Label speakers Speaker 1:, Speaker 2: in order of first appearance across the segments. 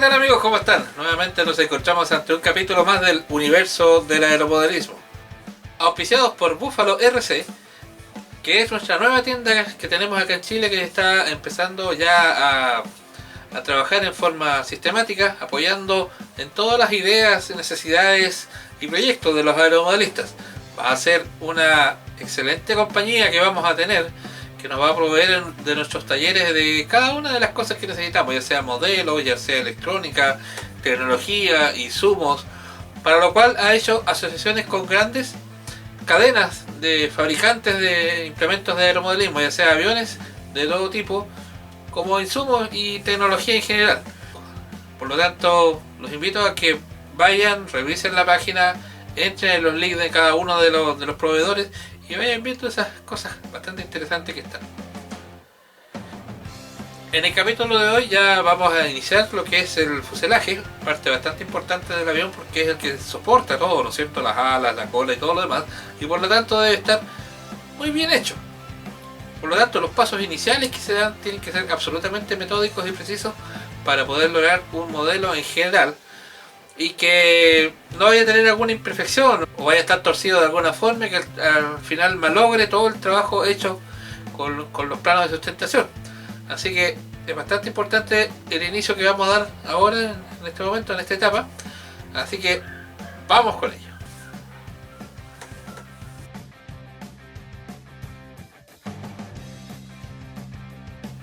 Speaker 1: tal amigos? ¿Cómo están? Nuevamente nos encontramos ante un capítulo más del universo del aeromodelismo, auspiciados por Buffalo RC, que es nuestra nueva tienda que tenemos acá en Chile, que está empezando ya a trabajar en forma sistemática, apoyando en todas las ideas, necesidades y proyectos de los aeromodelistas. Va a ser una excelente compañía que vamos a tener, que nos va a proveer de nuestros talleres de cada una de las cosas que necesitamos, ya sea modelos, ya sea electrónica, tecnología, insumos, para lo cual ha hecho asociaciones con grandes cadenas de fabricantes de implementos de aeromodelismo, ya sea aviones de todo tipo, como insumos y tecnología en general. Por lo tanto, los invito a que vayan, revisen la página, entren en los links de cada uno de los proveedores y vayan viendo esas cosas bastante interesantes que están. En el capítulo de hoy ya vamos a iniciar lo que es el fuselaje, parte bastante importante del avión porque es el que soporta todo, ¿no es cierto? Las alas, la cola y todo lo demás, y por lo tanto debe estar muy bien hecho. Por lo tanto, los pasos iniciales que se dan tienen que ser absolutamente metódicos y precisos para poder lograr un modelo en general y que no vaya a tener alguna imperfección o vaya a estar torcido de alguna forma, que al final malogre todo el trabajo hecho con los planos de sustentación. Así que es bastante importante el inicio que vamos a dar ahora, en este momento, en esta etapa. Así que vamos con ello.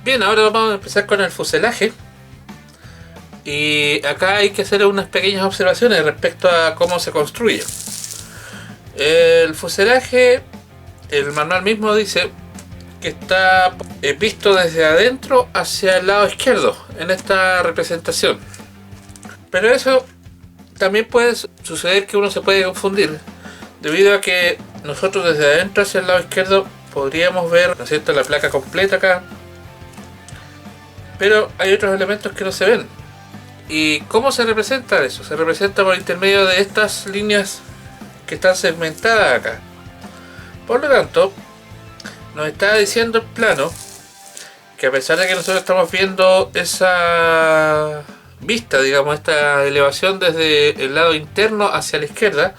Speaker 1: Bien, ahora vamos a empezar con el fuselaje. Y acá hay que hacer unas pequeñas observaciones respecto a cómo se construye. El fuselaje, el manual mismo dice que está visto desde adentro hacia el lado izquierdo en esta representación. Pero eso también puede suceder, que uno se puede confundir, debido a que nosotros desde adentro hacia el lado izquierdo podríamos ver, ¿no es cierto?, la placa completa acá, pero hay otros elementos que no se ven. ¿Y cómo se representa eso? Se representa por intermedio de estas líneas que están segmentadas acá. Por lo tanto, nos está diciendo el plano que a pesar de que nosotros estamos viendo esa vista, digamos, esta elevación desde el lado interno hacia la izquierda,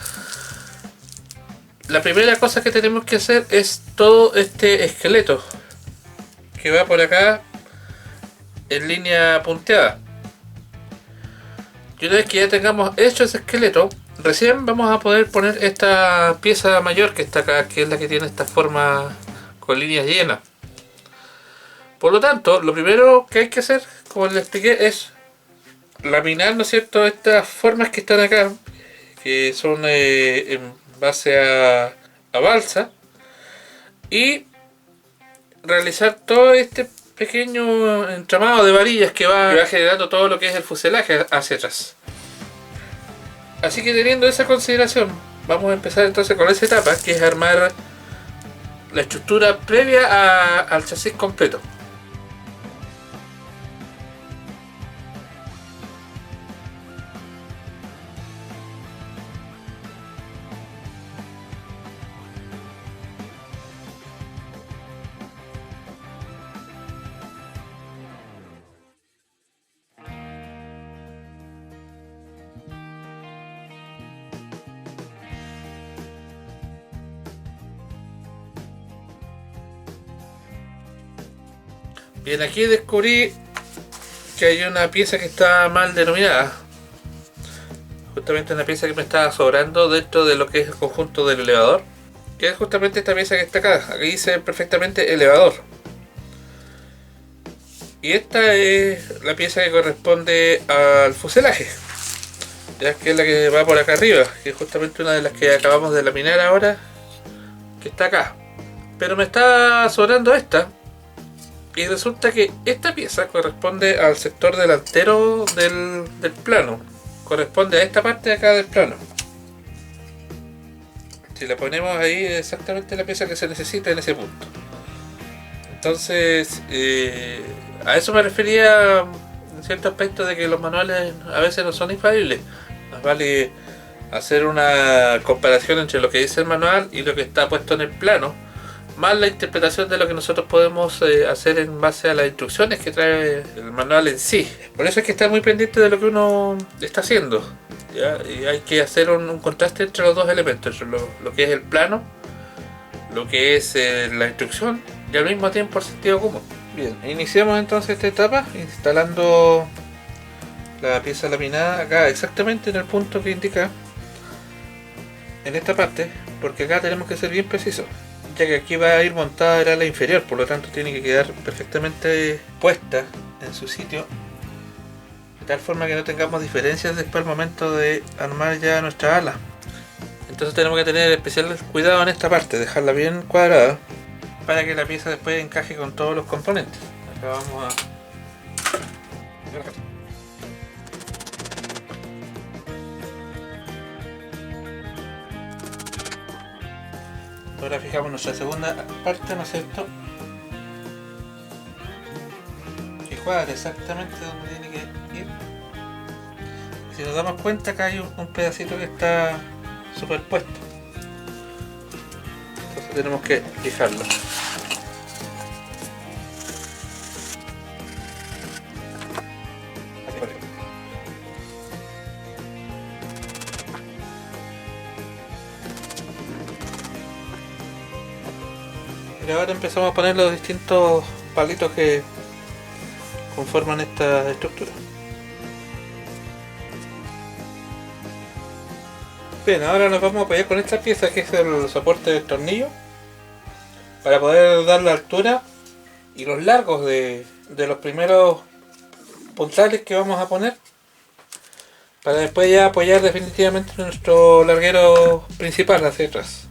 Speaker 1: la primera cosa que tenemos que hacer es todo este esqueleto que va por acá en línea punteada. Y una vez que ya tengamos hecho ese esqueleto, recién vamos a poder poner esta pieza mayor que está acá, que es la que tiene esta forma con líneas llenas. Por lo tanto, lo primero que hay que hacer, como les expliqué, es laminar, ¿no es cierto?, estas formas que están acá, que son en base a balsa, y realizar todo este pequeño entramado de varillas que va generando todo lo que es el fuselaje hacia atrás. Así que, teniendo esa consideración, vamos a empezar entonces con esa etapa, que es armar la estructura previa al chasis completo. Bien, aquí descubrí que hay una pieza que está mal denominada. Justamente una pieza que me estaba sobrando dentro de lo que es el conjunto del elevador, que es justamente esta pieza que está acá. Aquí dice perfectamente elevador. Y esta es la pieza que corresponde al fuselaje, ya que es la que va por acá arriba, que es justamente una de las que acabamos de laminar ahora, que está acá. Pero me está sobrando esta. Y resulta que esta pieza corresponde al sector delantero del plano. Corresponde a esta parte de acá del plano. Si la ponemos ahí, es exactamente la pieza que se necesita en ese punto. Entonces, a eso me refería en cierto aspecto, de que los manuales a veces no son infalibles. Más vale hacer una comparación entre lo que dice el manual y lo que está puesto en el plano, más la interpretación de lo que nosotros podemos hacer en base a las instrucciones que trae el manual en sí. Por eso hay que estar muy pendiente de lo que uno está haciendo, ¿ya? Y hay que hacer un contraste entre los dos elementos, lo que es el plano, lo que es la instrucción y al mismo tiempo el sentido común. Bien, iniciamos entonces esta etapa instalando la pieza laminada acá exactamente en el punto que indica en esta parte, porque acá tenemos que ser bien precisos, ya que aquí va a ir montada el ala inferior, por lo tanto tiene que quedar perfectamente puesta en su sitio, de tal forma que no tengamos diferencias después al momento de armar ya nuestra ala. Entonces tenemos que tener especial cuidado en esta parte, dejarla bien cuadrada para que la pieza después encaje con todos los componentes. Acá vamos a... Ahora fijamos nuestra segunda parte, ¿no es cierto? Que cuadra exactamente donde tiene que ir. Y si nos damos cuenta, acá hay un pedacito que está superpuesto. Entonces tenemos que lijarlo. Y ahora empezamos a poner los distintos palitos que conforman esta estructura. Bien, ahora nos vamos a apoyar con esta pieza que es el soporte del tornillo para poder dar la altura y los largos de los primeros puntales que vamos a poner, para después ya apoyar definitivamente nuestro larguero principal hacia atrás.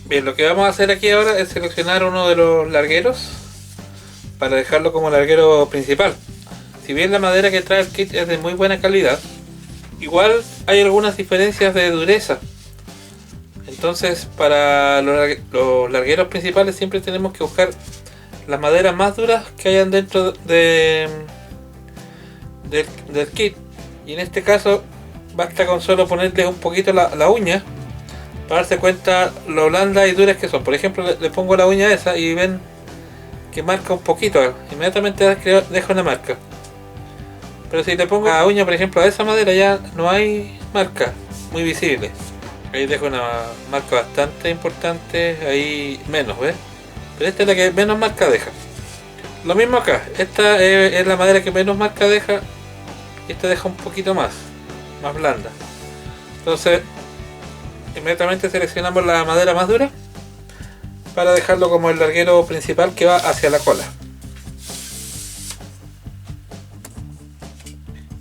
Speaker 1: Bien, lo que vamos a hacer aquí ahora es seleccionar uno de los largueros para dejarlo como larguero principal. Si bien la madera que trae el kit es de muy buena calidad, igual hay algunas diferencias de dureza. Entonces para los largueros principales siempre tenemos que buscar las maderas más duras que hayan dentro del kit. Y en este caso basta con solo ponerle un poquito la uña para darse cuenta lo blandas y duras que son. Por ejemplo, le pongo la uña esa y ven que marca un poquito, inmediatamente deja una marca. Pero si le pongo la uña, por ejemplo, a esa madera, ya no hay marca muy visible. Ahí dejo una marca bastante importante, ahí menos, ¿ves? Pero esta es la que menos marca deja. Lo mismo acá, esta es la madera que menos marca deja, y esta deja un poquito más blanda. Entonces inmediatamente seleccionamos la madera más dura para dejarlo como el larguero principal que va hacia la cola.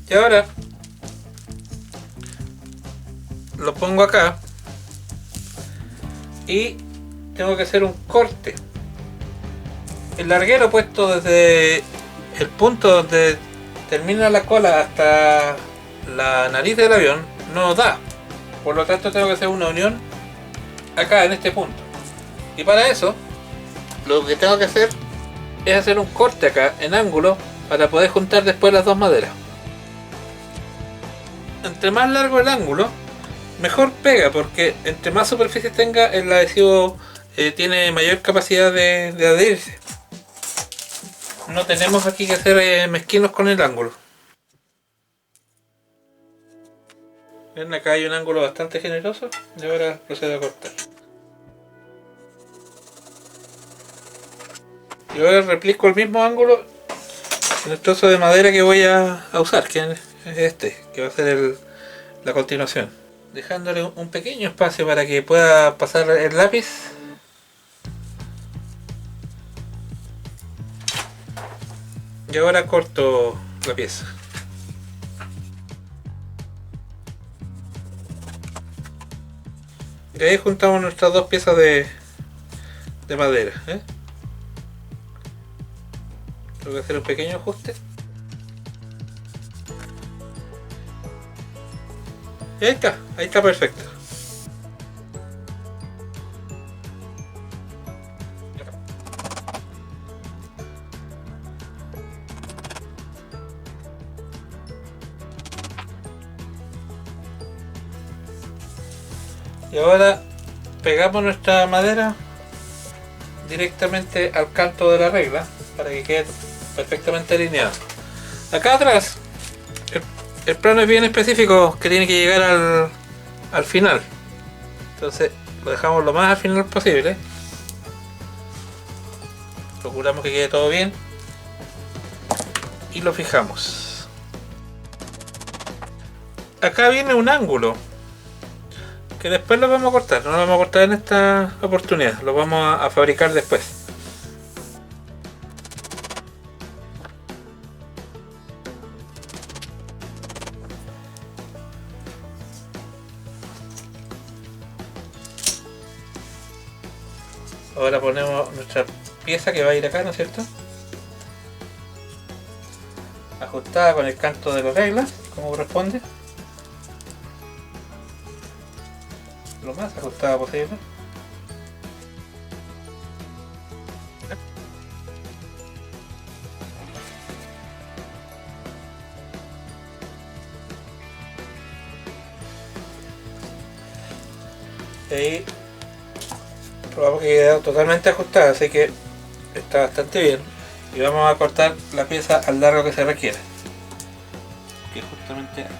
Speaker 1: Y ahora lo pongo acá y tengo que hacer un corte. El larguero puesto desde el punto donde termina la cola hasta la nariz del avión no da. Por lo tanto tengo que hacer una unión acá en este punto. Y para eso lo que tengo que hacer es hacer un corte acá en ángulo para poder juntar después las dos maderas. Entre más largo el ángulo, mejor pega, porque entre más superficie tenga el adhesivo tiene mayor capacidad de adherirse. No tenemos aquí que ser mezquinos con el ángulo. Ven, acá hay un ángulo bastante generoso y ahora procedo a cortar. Y ahora replico el mismo ángulo en el trozo de madera que voy a usar, que es este, que va a ser la continuación. Dejándole un pequeño espacio para que pueda pasar el lápiz. Y ahora corto la pieza. Y ahí juntamos nuestras dos piezas de madera. Tengo que hacer un pequeño ajuste. Y ahí está perfecto. Y ahora pegamos nuestra madera directamente al canto de la regla para que quede perfectamente alineado. Acá atrás el plano es bien específico, que tiene que llegar al final, entonces lo dejamos lo más al final posible. Procuramos que quede todo bien y lo fijamos. Acá viene un ángulo que después lo vamos a cortar, no lo vamos a cortar en esta oportunidad, lo vamos a fabricar después. Ahora ponemos nuestra pieza que va a ir acá, ¿no es cierto? Ajustada con el canto de la regla, como corresponde. Lo más ajustada posible. Y ahí probamos que queda totalmente ajustada, así que está bastante bien. Y vamos a cortar la pieza al largo que se requiere, que es justamente aquí.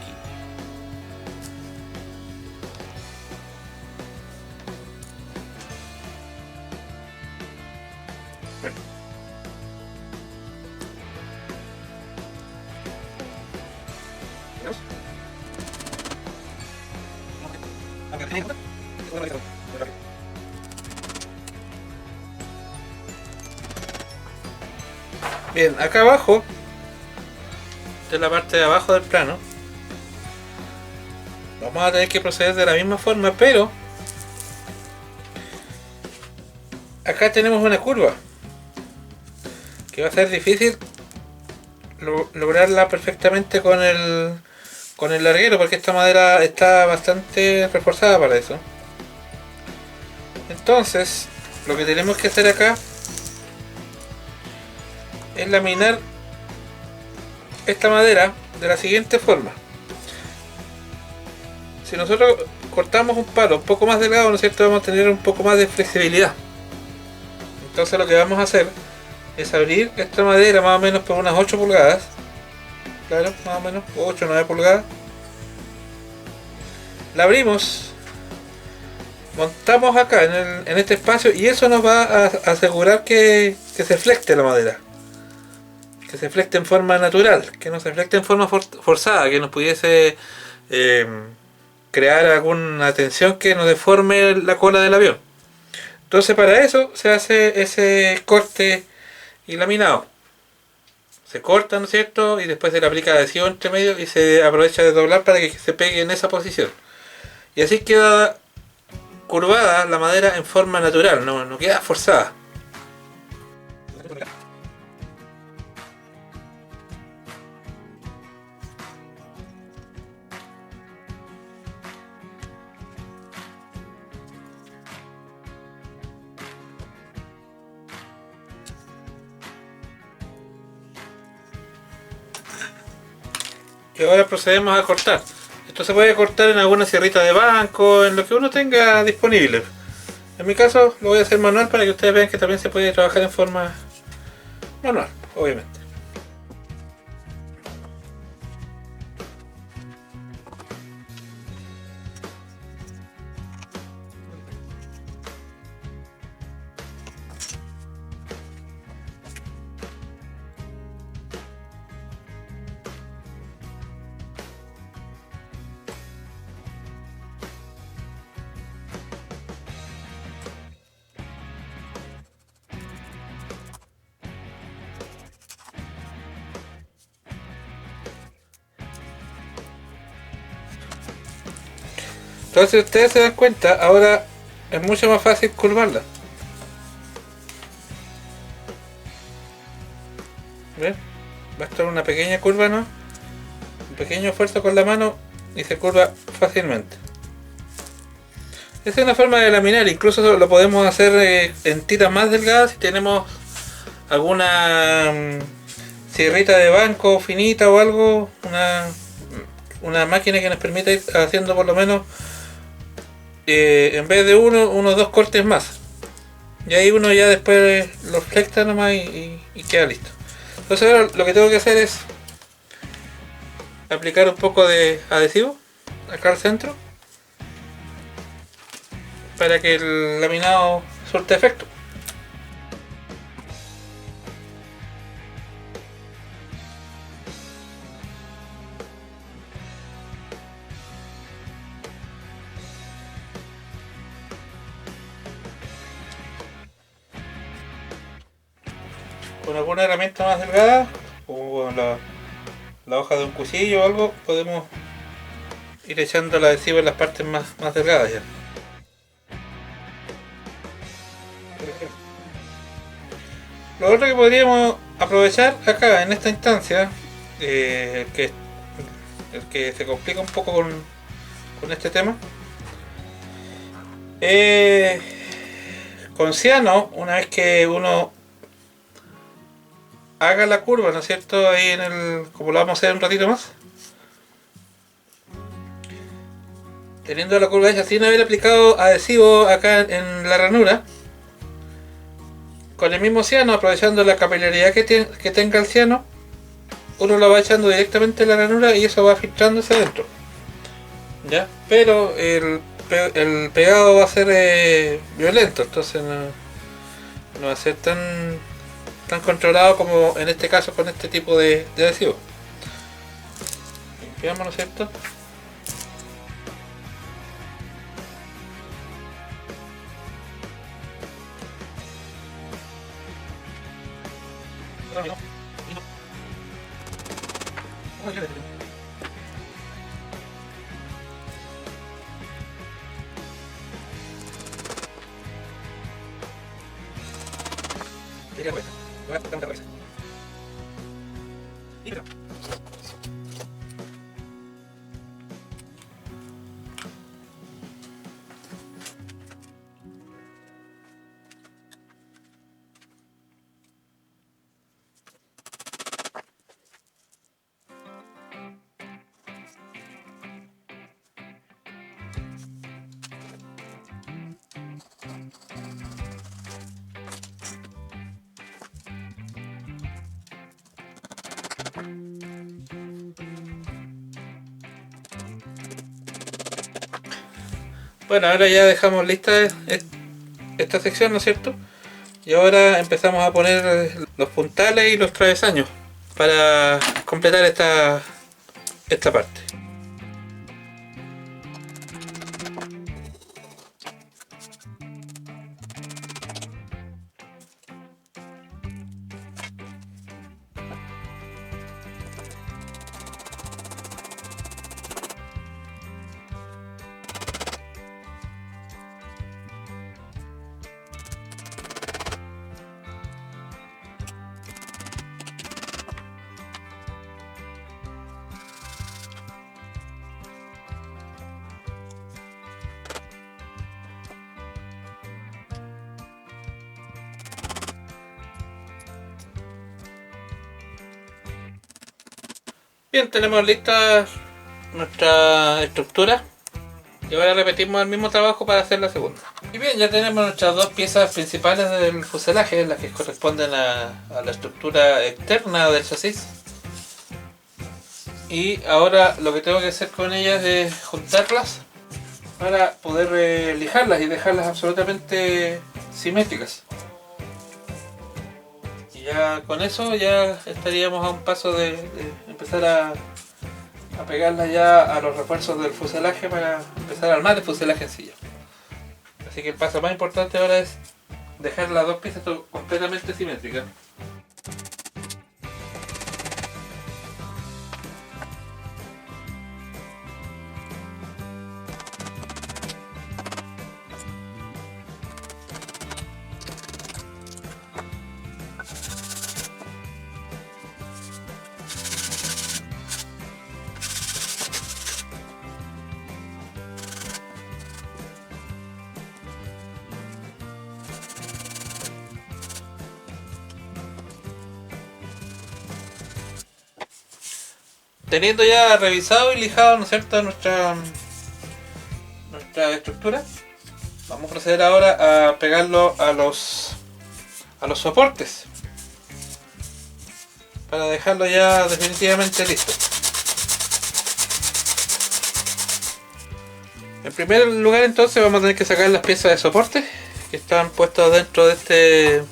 Speaker 1: Bien, acá abajo, de la parte de abajo del plano, vamos a tener que proceder de la misma forma, pero acá tenemos una curva que va a ser difícil lograrla perfectamente con el larguero, porque esta madera está bastante reforzada para eso. Entonces, lo que tenemos que hacer acá es laminar esta madera de la siguiente forma. Si nosotros cortamos un palo un poco más delgado, ¿no es cierto?, vamos a tener un poco más de flexibilidad. Entonces lo que vamos a hacer es abrir esta madera más o menos por unas 8 pulgadas. Claro, más o menos 8 o 9 pulgadas. La abrimos, montamos acá en este espacio, y eso nos va a asegurar que se flecte la madera, que se flecte en forma natural, que no se flecte en forma forzada, que nos pudiese crear alguna tensión que nos deforme la cola del avión. Entonces para eso se hace ese corte y laminado. Se corta, ¿no es cierto?, y después se le aplica adhesivo entre medio y se aprovecha de doblar para que se pegue en esa posición. Y así queda curvada la madera en forma natural, no queda forzada. Y ahora procedemos a cortar. Esto se puede cortar en alguna sierrita de banco, en lo que uno tenga disponible. En mi caso lo voy a hacer manual para que ustedes vean que también se puede trabajar en forma manual, obviamente. Entonces, si ustedes se dan cuenta, ahora es mucho más fácil curvarla. ¿Ven? Basta una pequeña curva, ¿no? Un pequeño esfuerzo con la mano y se curva fácilmente. Esa es una forma de laminar, incluso lo podemos hacer en tiras más delgadas si tenemos alguna sierrita de banco finita o algo, una máquina que nos permita ir haciendo por lo menos en vez de unos 2 cortes más. Y ahí uno ya después lo flecta nomás y queda listo. Entonces ahora lo que tengo que hacer es aplicar un poco de adhesivo acá al centro para que el laminado surte efecto. Con alguna herramienta más delgada o la hoja de un cuchillo o algo podemos ir echando el adhesivo en las partes más delgadas ya. Lo otro que podríamos aprovechar acá en esta instancia, el que se complica un poco con este tema, con ciano, una vez que uno haga la curva, ¿no es cierto? Ahí como lo vamos a hacer un ratito más, teniendo la curva hecha sin haber aplicado adhesivo acá en la ranura, con el mismo ciano, aprovechando la capilaridad que tenga el ciano, uno lo va echando directamente en la ranura y eso va filtrándose adentro, ¿ya? Pero el pegado va a ser violento, entonces no va a ser tan controlado como en este caso con este tipo de adhesivo. Limpiamos, ¿no es cierto? Bueno, ahora ya dejamos lista esta sección, ¿no es cierto? Y ahora empezamos a poner los puntales y los travesaños para completar esta parte. Bien, tenemos lista nuestra estructura y ahora repetimos el mismo trabajo para hacer la segunda. Y bien, ya tenemos nuestras dos piezas principales del fuselaje, las que corresponden a la estructura externa del chasis. Y ahora lo que tengo que hacer con ellas es juntarlas para poder lijarlas y dejarlas absolutamente simétricas. Ya con eso ya estaríamos a un paso de empezar a pegarla ya a los refuerzos del fuselaje para empezar a armar el fuselaje en sí. Así que el paso más importante ahora es dejar las dos piezas completamente simétricas. teniendo ya revisado y lijado, ¿no es cierto?, nuestra estructura, vamos a proceder ahora a pegarlo a los soportes para dejarlo ya definitivamente listo. En primer lugar, entonces, vamos a tener que sacar las piezas de soporte que están puestas dentro de este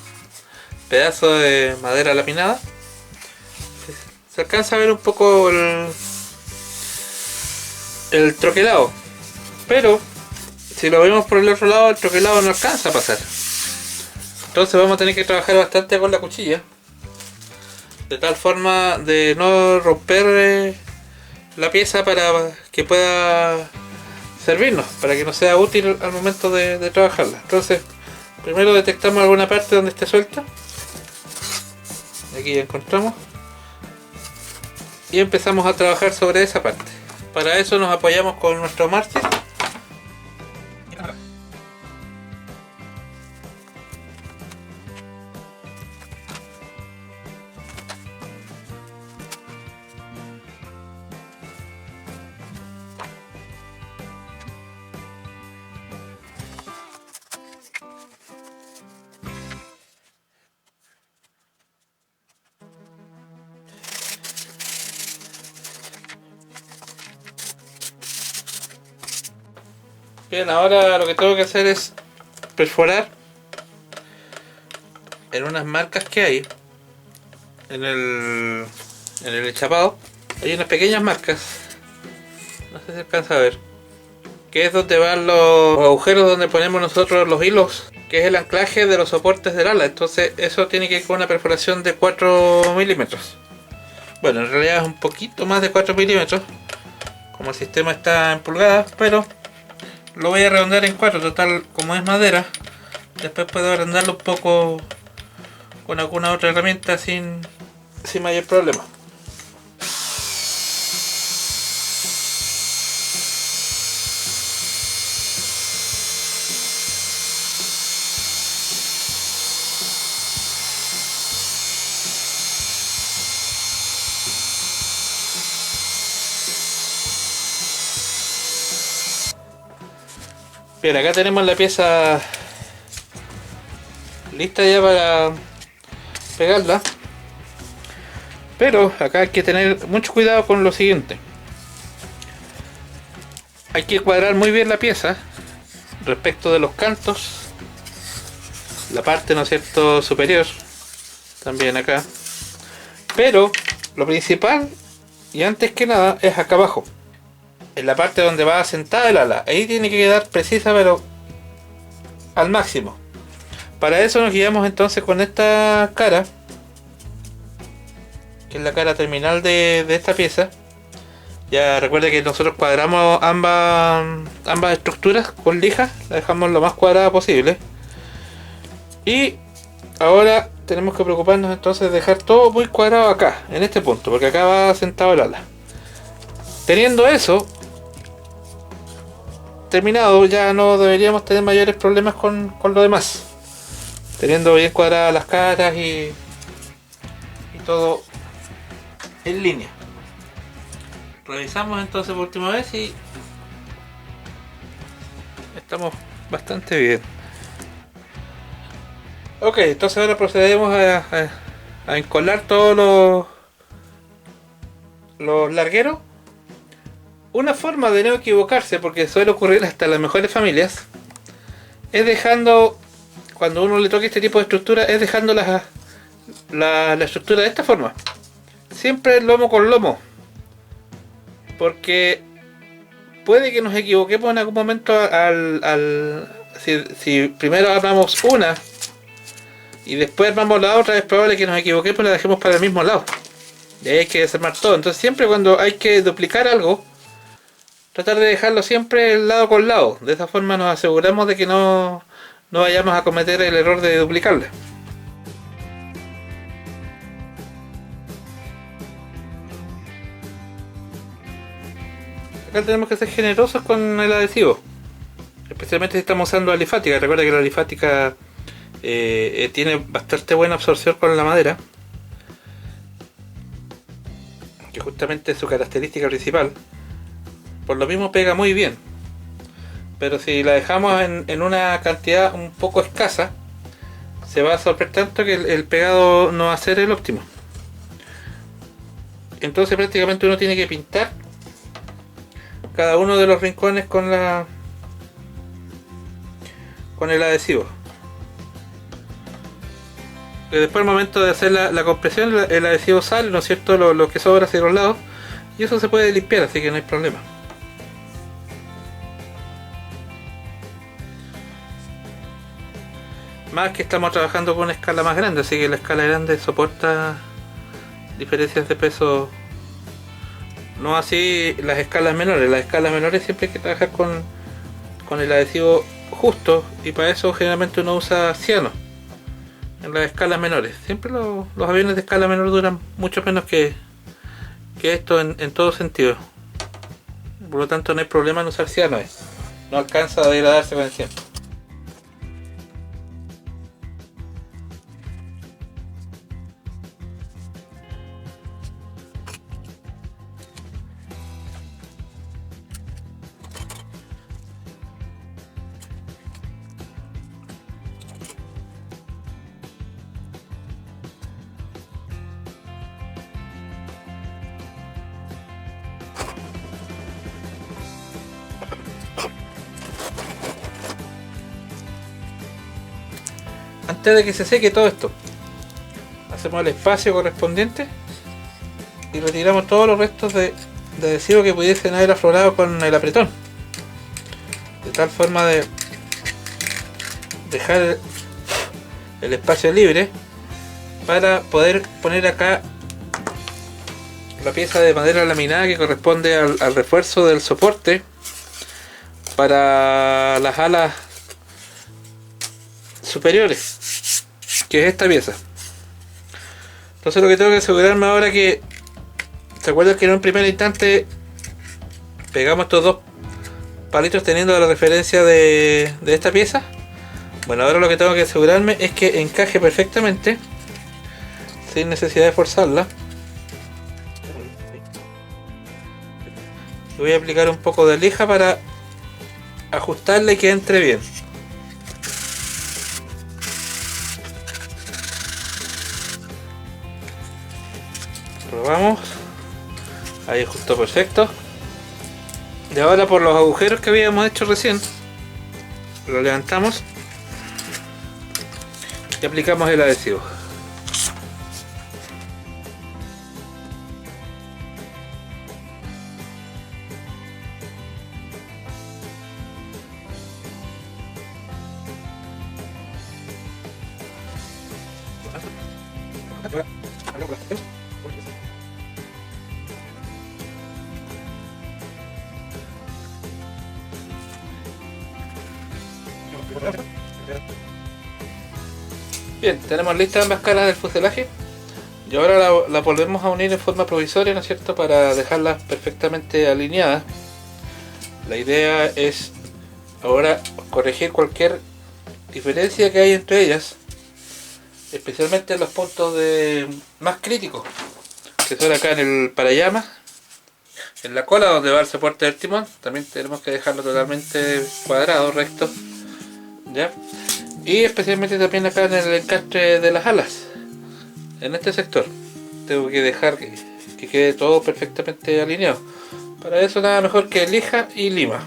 Speaker 1: pedazo de madera laminada. Se alcanza a ver un poco el troquelado, pero si lo vemos por el otro lado, el troquelado no alcanza a pasar. Entonces vamos a tener que trabajar bastante con la cuchilla, de tal forma de no romper la pieza para que pueda servirnos, para que nos sea útil al momento de trabajarla. Entonces primero detectamos alguna parte donde esté suelta, aquí ya encontramos, y empezamos a trabajar sobre esa parte. Para eso nos apoyamos con nuestro mártir. Bien, ahora lo que tengo que hacer es perforar en unas marcas que hay en el enchapado. Hay unas pequeñas marcas, no sé si alcanza a ver, que es donde van los agujeros donde ponemos nosotros los hilos, que es el anclaje de los soportes del ala. Entonces eso tiene que ir con una perforación de 4 milímetros. Bueno, en realidad es un poquito más de 4 milímetros, como el sistema está en pulgadas, pero lo voy a redondear en 4, total, como es madera, después puedo agrandarlo un poco con alguna otra herramienta sin mayor problema. Bien, acá tenemos la pieza lista ya para pegarla, pero acá hay que tener mucho cuidado con lo siguiente. Hay que cuadrar muy bien la pieza respecto de los cantos, la parte, ¿no es cierto?, superior, también acá, pero lo principal y antes que nada es acá abajo, en la parte donde va asentada el ala. Ahí tiene que quedar precisa, pero al máximo. Para eso nos guiamos entonces con esta cara, que es la cara terminal de esta pieza. Ya recuerde que nosotros cuadramos ambas estructuras con lija, la dejamos lo más cuadrada posible. Y ahora tenemos que preocuparnos entonces de dejar todo muy cuadrado acá, en este punto, porque acá va sentado el ala. Teniendo eso terminado, ya no deberíamos tener mayores problemas con lo demás, teniendo bien cuadradas las caras y todo en línea. Revisamos entonces por última vez y estamos bastante bien. Ok, entonces ahora procedemos a encolar todos los largueros. Una forma de no equivocarse, porque suele ocurrir hasta en las mejores familias, es dejando, cuando uno le toque este tipo de estructura, es dejando la estructura de esta forma. Siempre lomo con lomo, porque puede que nos equivoquemos en algún momento si primero armamos una y después armamos la otra, es probable que nos equivoquemos y la dejemos para el mismo lado. Y ahí hay que desarmar todo. Entonces siempre cuando hay que duplicar algo, tratar de dejarlo siempre lado con lado. De esa forma nos aseguramos de que no vayamos a cometer el error de duplicarla. Acá tenemos que ser generosos con el adhesivo, especialmente si estamos usando alifática. Recuerda que la alifática tiene bastante buena absorción con la madera, que justamente justamente su característica principal, por lo mismo pega muy bien. Pero si la dejamos en una cantidad un poco escasa, se va a absorber tanto que el pegado no va a ser el óptimo. Entonces prácticamente uno tiene que pintar cada uno de los rincones con el adhesivo. Y después al momento de hacer la compresión, el adhesivo sale, ¿no es cierto?, lo que sobra hacia los lados, y eso se puede limpiar, así que no hay problema. Más que estamos trabajando con una escala más grande, así que la escala grande soporta diferencias de peso. No así las escalas menores. Las escalas menores siempre hay que trabajar con el adhesivo justo, y para eso generalmente uno usa ciano en las escalas menores. Siempre los aviones de escala menor duran mucho menos que esto en todo sentido. Por lo tanto no hay problema en usar ciano. No alcanza a degradarse con el tiempo. Antes de que se seque todo esto, hacemos el espacio correspondiente y retiramos todos los restos de adhesivo que pudiesen haber aflorado con el apretón, de tal forma de dejar el espacio libre para poder poner acá la pieza de madera laminada que corresponde al refuerzo del soporte para las alas superiores, que es esta pieza. Entonces lo que tengo que asegurarme ahora, que ¿se acuerdan que en un primer instante pegamos estos dos palitos teniendo la referencia de esta pieza? Bueno, ahora lo que tengo que asegurarme es que encaje perfectamente sin necesidad de forzarla. Voy a aplicar un poco de lija para ajustarle y que entre bien. Probamos. Ahí justo perfecto. Y ahora por los agujeros que habíamos hecho recién, lo levantamos y aplicamos el adhesivo. Bien, tenemos listas ambas caras del fuselaje y ahora la volvemos a unir en forma provisoria, ¿no es cierto?, para dejarlas perfectamente alineadas. La idea es ahora corregir cualquier diferencia que hay entre ellas, especialmente en los puntos más críticos, que son acá en el parallamas, en la cola donde va el soporte del timón. También tenemos que dejarlo totalmente cuadrado, recto, ¿ya? Y especialmente también acá en el encastre de las alas, en este sector tengo que dejar que quede todo perfectamente alineado. Para eso nada mejor que lija y lima.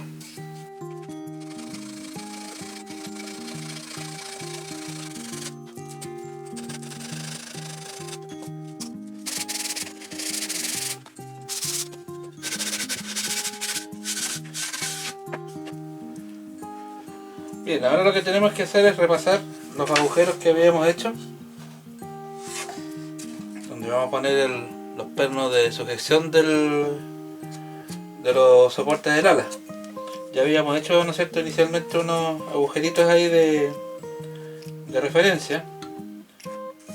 Speaker 1: Bien, ahora lo que tenemos que hacer es repasar los agujeros que habíamos hecho, donde vamos a poner los pernos de sujeción de los soportes del ala. Ya habíamos hecho, ¿no es cierto?, inicialmente unos agujeritos ahí de referencia,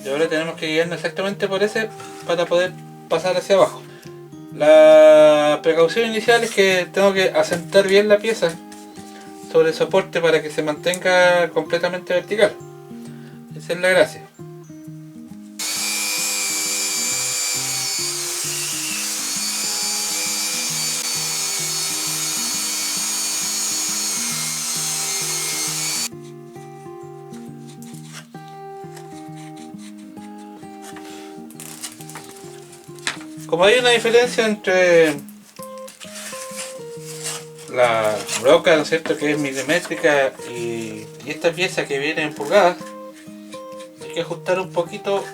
Speaker 1: y ahora tenemos que guiarnos exactamente por ese para poder pasar hacia abajo. La precaución inicial es que tengo que asentar bien la pieza sobre el soporte para que se mantenga completamente vertical. Esa es la gracia. Como hay una diferencia entre la broca, ¿no es cierto?, que es milimétrica, y esta pieza que viene en pulgadas, hay que ajustar un poquito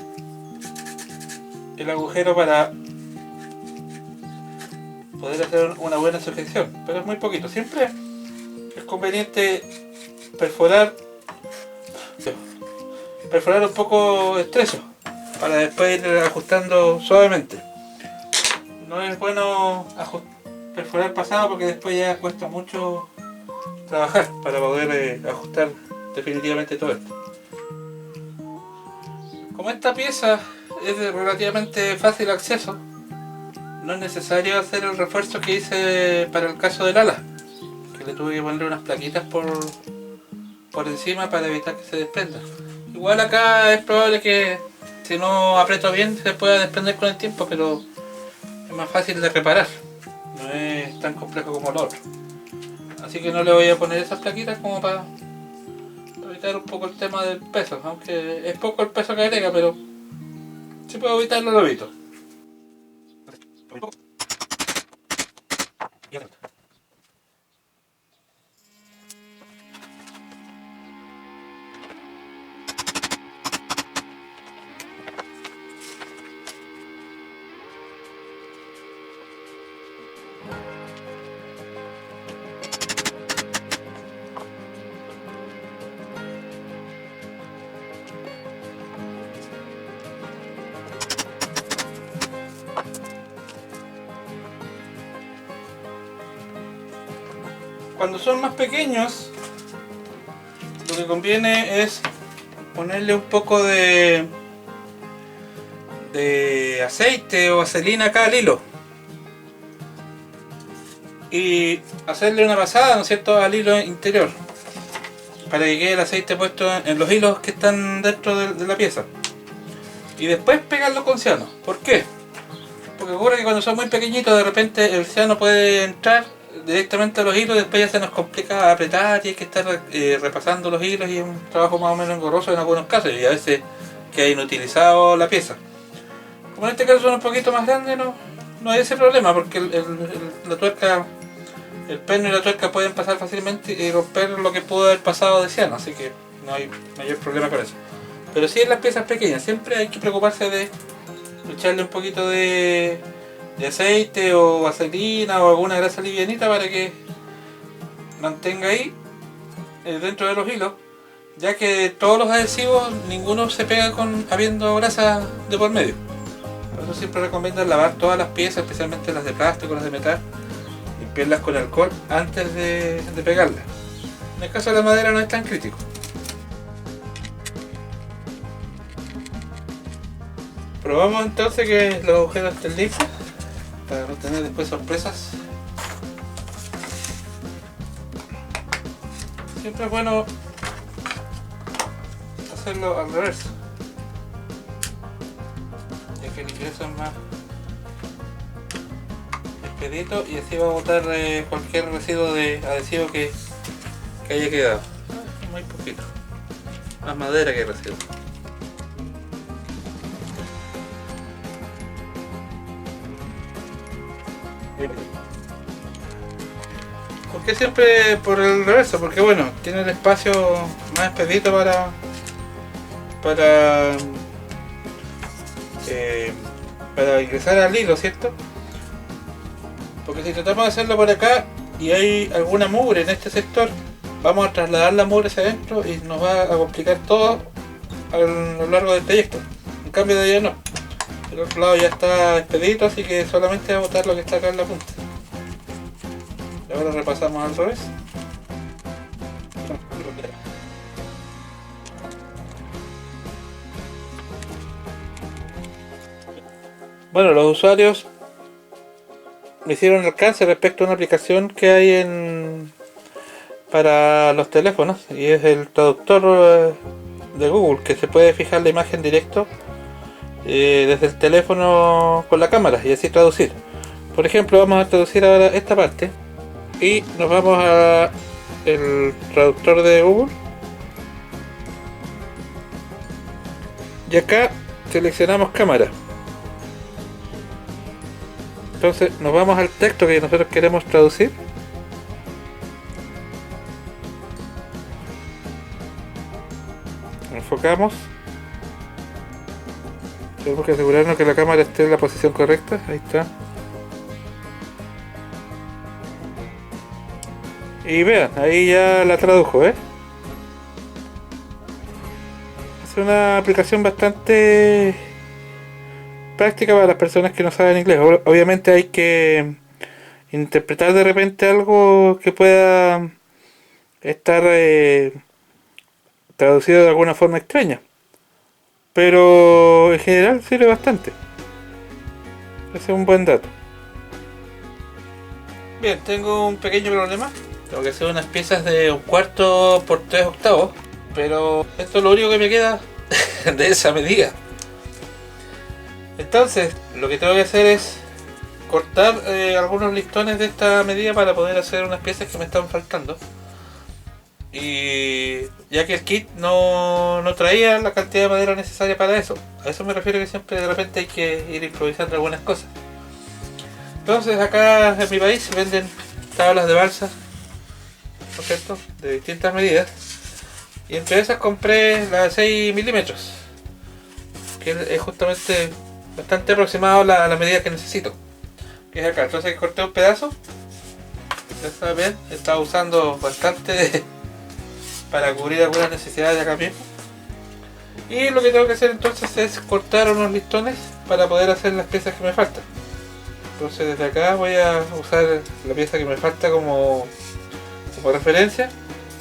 Speaker 1: el agujero para poder hacer una buena sujeción, pero es muy poquito. Siempre es conveniente perforar un poco estrecho para después ir ajustando suavemente. No es bueno perforar pasado porque después ya cuesta mucho trabajar para poder ajustar definitivamente todo esto. Como esta pieza es de relativamente fácil acceso, no es necesario hacer el refuerzo que hice para el caso del ala, que le tuve que poner unas plaquitas por encima para evitar que se desprenda. Igual acá es probable que si no aprieto bien se pueda desprender con el tiempo, pero es más fácil de reparar, no es tan complejo como lo otro. Así que no le voy a poner esas plaquitas como para evitar un poco el tema del peso, aunque es poco el peso que agrega, pero si puedo evitarlo lo evito. Cuando son más pequeños, lo que conviene es ponerle un poco de aceite o vaselina acá al hilo y hacerle una pasada, ¿no es cierto?, al hilo interior para que quede el aceite puesto en los hilos que están dentro de la pieza, y después pegarlo con ciano. ¿Por qué? Porque ocurre que cuando son muy pequeñitos de repente el ciano puede entrar directamente a los hilos y después ya se nos complica apretar y hay que estar repasando los hilos, y es un trabajo más o menos engorroso en algunos casos y a veces queda inutilizado la pieza. Como en este caso son un poquito más grandes, no hay ese problema porque la tuerca, el perno y la tuerca pueden pasar fácilmente y romper lo que pudo haber pasado de ciano, así que no hay mayor problema con eso. Pero sí en las piezas pequeñas siempre hay que preocuparse de echarle un poquito de aceite o vaselina o alguna grasa livianita para que mantenga ahí dentro de los hilos, ya que todos los adhesivos ninguno se pega habiendo grasa de por medio. Por eso siempre recomiendo lavar todas las piezas, especialmente las de plástico, las de metal, limpiarlas con alcohol antes de pegarlas. En el caso de la madera no es tan crítico. Probamos entonces que los agujeros estén limpios para no tener después sorpresas. Siempre es bueno hacerlo al revés, ya que el ingreso es más expedito y así va a botar cualquier residuo de adhesivo que haya quedado. Muy poquito, más madera que residuo. ¿Por qué siempre por el reverso? Porque bueno, tiene el espacio más expedito para ingresar al hilo, ¿cierto? Porque si tratamos de hacerlo por acá y hay alguna mugre en este sector, vamos a trasladar la mugre hacia adentro y nos va a complicar todo a lo largo del trayecto. En cambio de allá no. El otro lado ya está expedito, así que solamente va a botar lo que está acá en la punta. Y ahora repasamos al revés. Bueno, los usuarios me hicieron alcance respecto a una aplicación que hay para los teléfonos, y es el traductor de Google, que se puede fijar la imagen directo desde el teléfono con la cámara y así traducir. Por ejemplo, vamos a traducir ahora esta parte y nos vamos a el traductor de Google y acá seleccionamos cámara Entonces nos vamos al texto que nosotros queremos traducir. Enfocamos. Tenemos que asegurarnos que la cámara esté en la posición correcta. Ahí está. Y vean, ahí ya la tradujo, ¿eh? Es una aplicación bastante práctica para las personas que no saben inglés. Obviamente hay que interpretar de repente algo que pueda estar traducido de alguna forma extraña, pero en general sirve bastante. Ese es un buen dato. Bien, tengo un pequeño problema. Tengo que hacer unas piezas de 1/4 por 3/8, pero esto es lo único que me queda de esa medida. Entonces, lo que tengo que hacer es cortar algunos listones de esta medida para poder hacer unas piezas que me están faltando. Y ya que el kit no traía la cantidad de madera necesaria para eso. A eso me refiero, que siempre de repente hay que ir improvisando algunas cosas. Entonces acá en mi país se venden tablas de balsa, ¿no es cierto?, de distintas medidas. Y entre esas compré la de 6 milímetros, que es justamente bastante aproximado a la medida que necesito, que es acá. Entonces corté un pedazo. Ya está bien, estaba usando bastante para cubrir algunas necesidades de acá mismo. Y lo que tengo que hacer entonces es cortar unos listones para poder hacer las piezas que me faltan. Entonces desde acá voy a usar la pieza que me falta como referencia,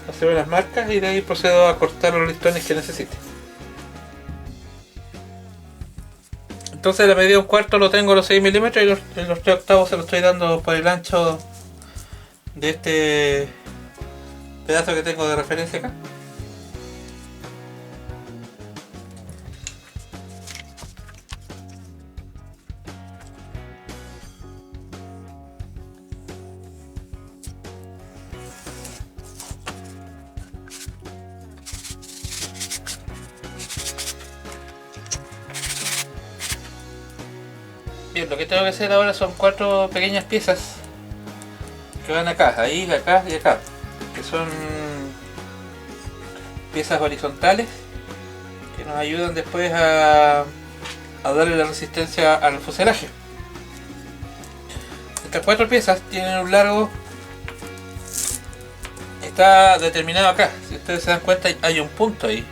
Speaker 1: hacer unas marcas y de ahí procedo a cortar los listones que necesite. Entonces la medida 1/4 lo tengo los 6 milímetros y los 3/8 se los estoy dando por el ancho de este pedazo que tengo de referencia acá. Bien, lo que tengo que hacer ahora son 4 pequeñas piezas que van acá, ahí, acá y acá, que son piezas horizontales que nos ayudan después a darle la resistencia al fuselaje. Estas 4 piezas tienen un largo, está determinado acá. Si ustedes se dan cuenta, hay un punto ahí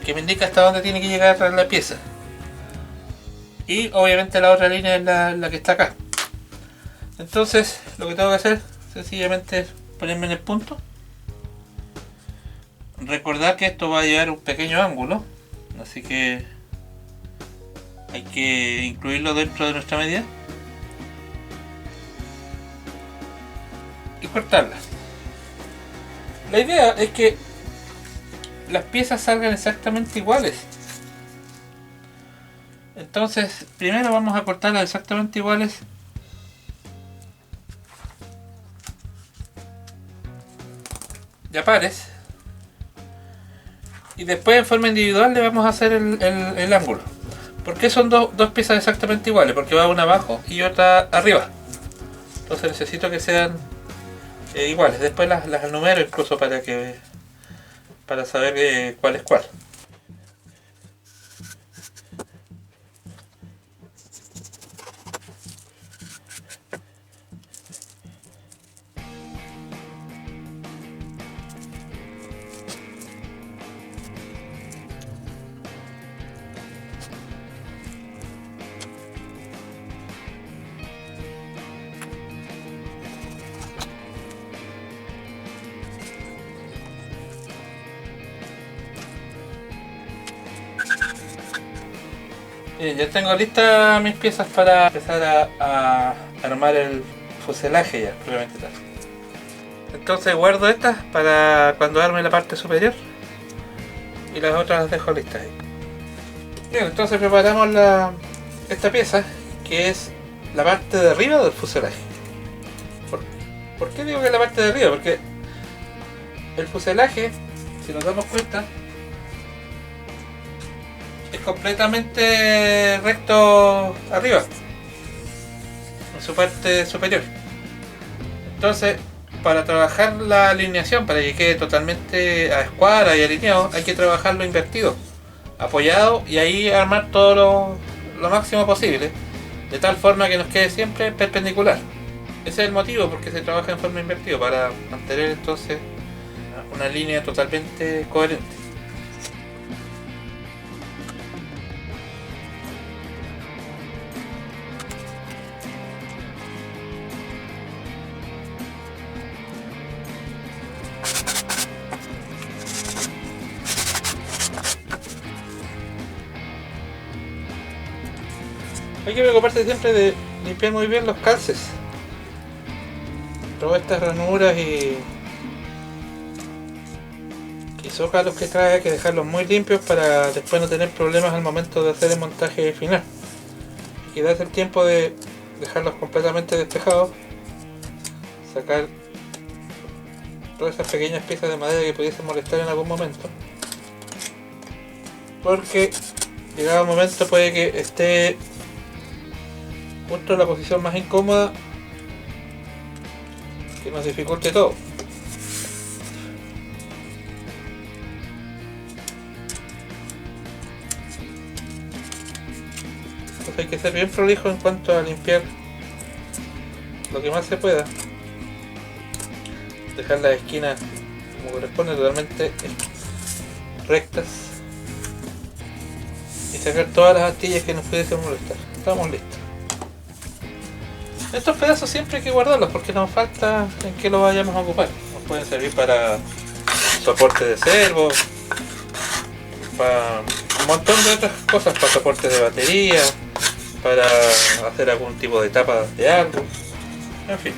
Speaker 1: que me indica hasta dónde tiene que llegar la pieza. Y obviamente la otra línea es la que está acá. Entonces lo que tengo que hacer sencillamente es ponerme en el punto. Recordar que esto va a llevar un pequeño ángulo, así que hay que incluirlo dentro de nuestra medida y cortarla. La idea es que las piezas salgan exactamente iguales. Entonces primero vamos a cortarlas exactamente iguales de a pares, y después en forma individual le vamos a hacer el ángulo. ¿Por qué son dos piezas exactamente iguales? Porque va una abajo y otra arriba. Entonces necesito que sean iguales. Después las numero incluso para saber cuál es cuál. Bien, ya tengo listas mis piezas para empezar a armar el fuselaje ya, propiamente tal. Entonces guardo estas para cuando arme la parte superior y las otras las dejo listas ahí. Bien, entonces preparamos esta pieza, que es la parte de arriba del fuselaje. ¿Por qué digo que es la parte de arriba? Porque el fuselaje, si nos damos cuenta, es completamente recto arriba. su parte superior. Entonces, para trabajar la alineación, para que quede totalmente a escuadra y alineado, hay que trabajarlo invertido, apoyado, y ahí armar todo lo máximo posible, de tal forma que nos quede siempre perpendicular. Ese es el motivo por qué se trabaja en forma invertida, para mantener entonces una línea totalmente coherente. Hay que preocuparse siempre de limpiar muy bien los calces. Todas estas ranuras y zócalos que trae, hay que dejarlos muy limpios para después no tener problemas al momento de hacer el montaje final. Hay que darse el tiempo de dejarlos completamente despejados, sacar todas esas pequeñas piezas de madera que pudiesen molestar en algún momento, porque llegado el momento puede que esté justo en la posición más incómoda, que nos dificulte todo. Entonces hay que ser bien prolijo en cuanto a limpiar lo que más se pueda, dejar las esquinas como corresponde, totalmente rectas, y sacar todas las astillas que nos pudiesen molestar. Estamos listos. Estos pedazos siempre hay que guardarlos porque nos falta en qué los vayamos a ocupar. Nos pueden servir para soporte de servo, para un montón de otras cosas, para soportes de batería, para hacer algún tipo de tapa de algo, en fin.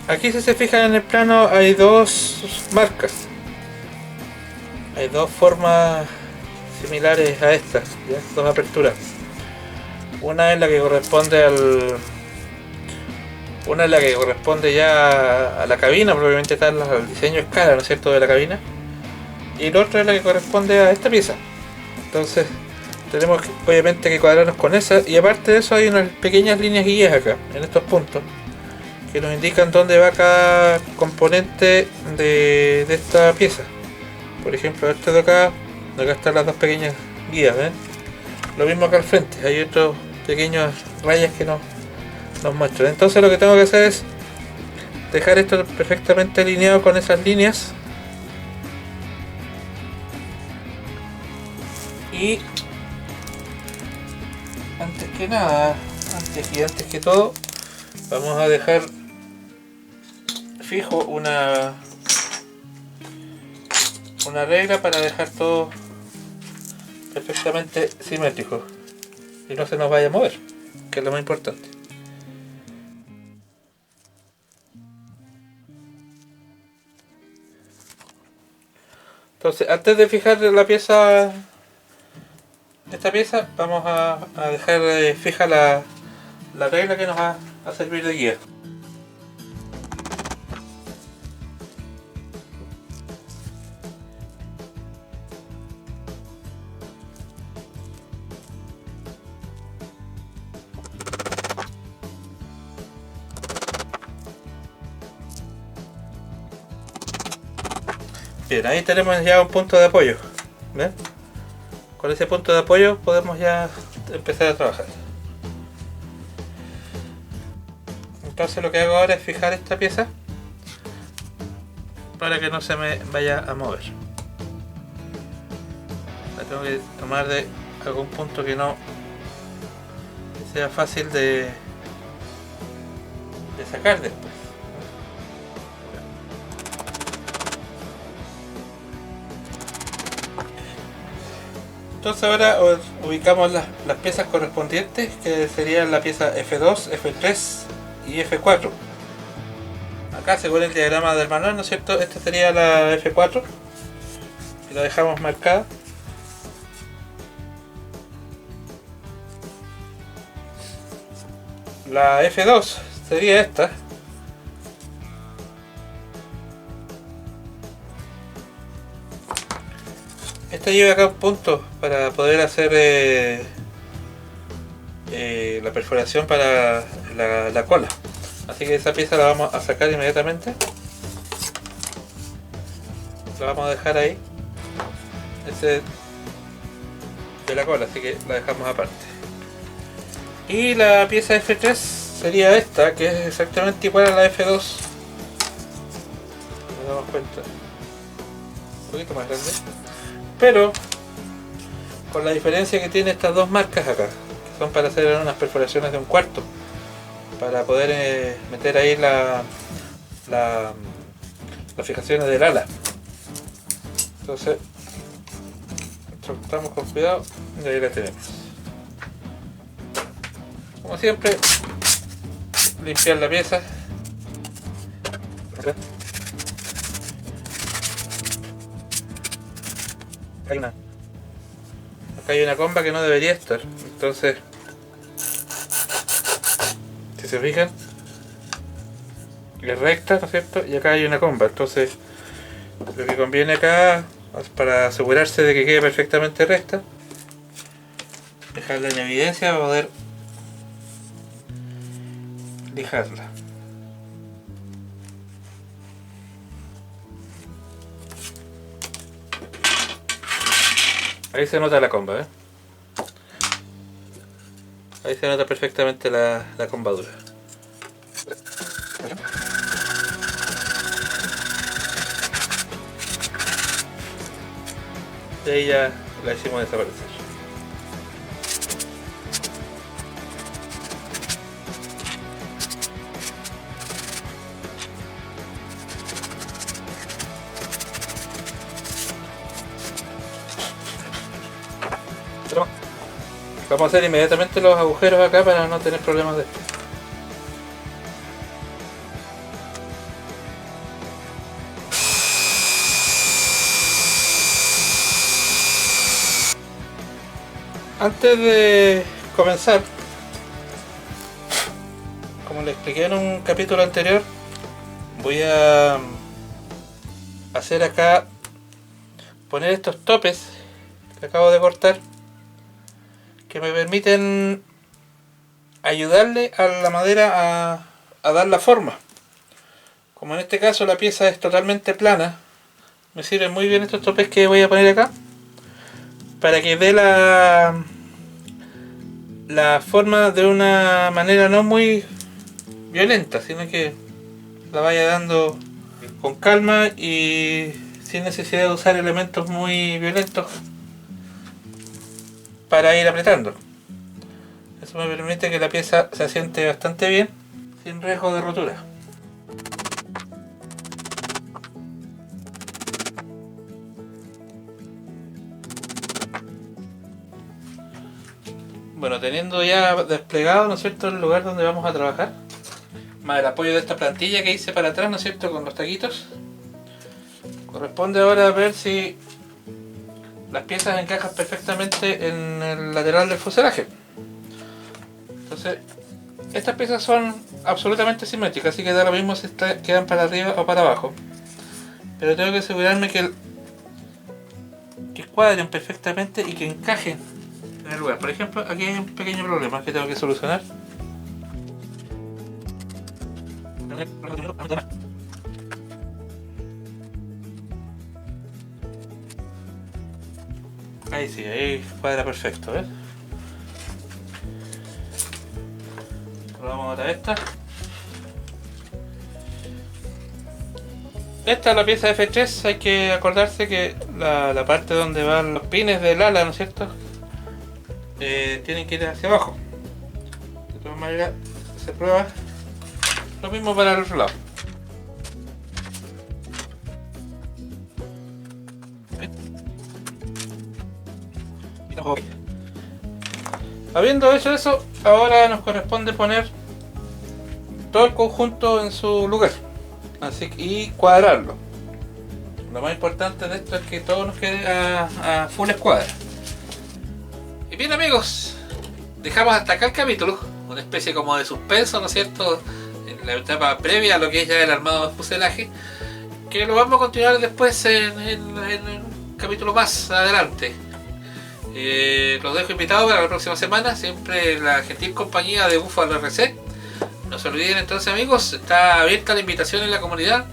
Speaker 1: Aquí, si se fijan en el plano, hay dos marcas, hay dos formas similares a estas, ¿ya? Dos aperturas. Una es la que corresponde una es la que corresponde ya a la cabina, probablemente tal al diseño escala, ¿no es cierto?, de la cabina. Y la otra es la que corresponde a esta pieza. Entonces tenemos obviamente que cuadrarnos con esa, y aparte de eso hay unas pequeñas líneas guías acá, en estos puntos, que nos indican dónde va cada componente de esta pieza. Por ejemplo, este de acá están las dos pequeñas guías, ¿ven? Lo mismo acá al frente, hay otros pequeñas rayas que nos muestran. Entonces lo que tengo que hacer es dejar esto perfectamente alineado con esas líneas, y antes que todo, vamos a dejar fijo una regla para dejar todo perfectamente simétrico y no se nos vaya a mover, que es lo más importante. Entonces, antes de fijar esta pieza, vamos a dejar fija la regla que nos va a servir de guía. Bien, ahí tenemos ya un punto de apoyo. ¿Ven? Con ese punto de apoyo podemos ya empezar a trabajar. Entonces lo que hago ahora es fijar esta pieza para que no se me vaya a mover. La tengo que tomar de algún punto que sea fácil de sacar después. Entonces ahora ubicamos las piezas correspondientes, que serían la pieza F2, F3 y F4. Acá, según el diagrama del manual, ¿no es cierto?, esta sería la F4, y la dejamos marcada. La F2 sería esta. Esta lleva acá un punto para poder hacer la perforación para la cola. Así que esa pieza la vamos a sacar inmediatamente. La vamos a dejar ahí. Ese de la cola, así que la dejamos aparte. Y la pieza F3 sería esta, que es exactamente igual a la F2. Nos damos cuenta. Un poquito más grande. Pero con la diferencia que tiene estas dos marcas acá, que son para hacer unas perforaciones de 1/4, para poder meter ahí las fijaciones del ala. Entonces estamos con cuidado y ahí la tenemos. Como siempre, limpiar la pieza. Acá hay una comba que no debería estar, entonces si se fijan es recta, ¿no es cierto? Y acá hay una comba, entonces lo que conviene acá, para asegurarse de que quede perfectamente recta, dejarla en evidencia para poder lijarla. Ahí se nota la comba, ¿eh? Ahí se nota perfectamente la combadura. Y ahí ya la hicimos desaparecer. Vamos a hacer inmediatamente los agujeros acá para no tener problemas después. Antes de comenzar, como les expliqué en un capítulo anterior, voy a hacer acá, poner estos topes que acabo de cortar, que me permiten ayudarle a la madera a dar la forma. Como en este caso la pieza es totalmente plana, me sirven muy bien estos topes que voy a poner acá, para que dé la forma de una manera no muy violenta, sino que la vaya dando con calma y sin necesidad de usar elementos muy violentos para ir apretando. Eso me permite que la pieza se asiente bastante bien sin riesgo de rotura. Bueno, teniendo ya desplegado, ¿no es cierto?, el lugar donde vamos a trabajar, más el apoyo de esta plantilla que hice para atrás, ¿no es cierto?, con los taquitos, corresponde ahora ver si las piezas encajan perfectamente en el lateral del fuselaje. Entonces, estas piezas son absolutamente simétricas, así que da lo mismo si quedan para arriba o para abajo, pero tengo que asegurarme que cuadren perfectamente y que encajen en el lugar. Por ejemplo, aquí hay un pequeño problema que tengo que solucionar. Ahí sí, ahí cuadra perfecto, ¿ves? Vamos a botar esta. Esta es la pieza F3, hay que acordarse que la parte donde van los pines del ala, ¿no es cierto?, tienen que ir hacia abajo. De todas maneras, se prueba lo mismo para el otro lado. Habiendo hecho eso, ahora nos corresponde poner todo el conjunto en su lugar, y cuadrarlo. Lo más importante de esto es que todo nos quede a full escuadra. Y bien, amigos, dejamos hasta acá el capítulo, una especie como de suspenso, ¿no es cierto?, en la etapa previa a lo que es ya el armado de fuselaje, que lo vamos a continuar después en un capítulo más adelante. Los dejo invitados para la próxima semana, siempre la gentil compañía de Buffalo RC. No se olviden entonces, amigos, está abierta la invitación en la comunidad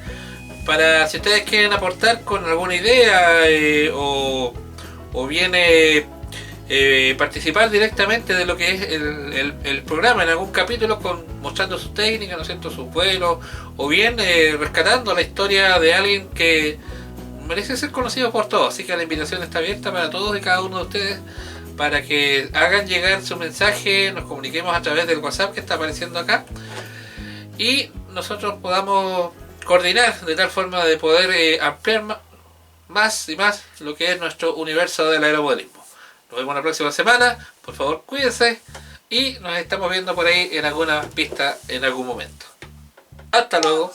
Speaker 1: para si ustedes quieren aportar con alguna idea o bien participar directamente de lo que es el programa en algún capítulo, mostrando sus técnicas, ¿no es cierto?, sus vuelos, o bien rescatando la historia de alguien que merece ser conocido por todos. Así que la invitación está abierta para todos y cada uno de ustedes para que hagan llegar su mensaje, nos comuniquemos a través del WhatsApp que está apareciendo acá y nosotros podamos coordinar de tal forma de poder ampliar más y más lo que es nuestro universo del aeromodelismo. Nos vemos la próxima semana, por favor cuídense y nos estamos viendo por ahí en alguna pista en algún momento. Hasta luego.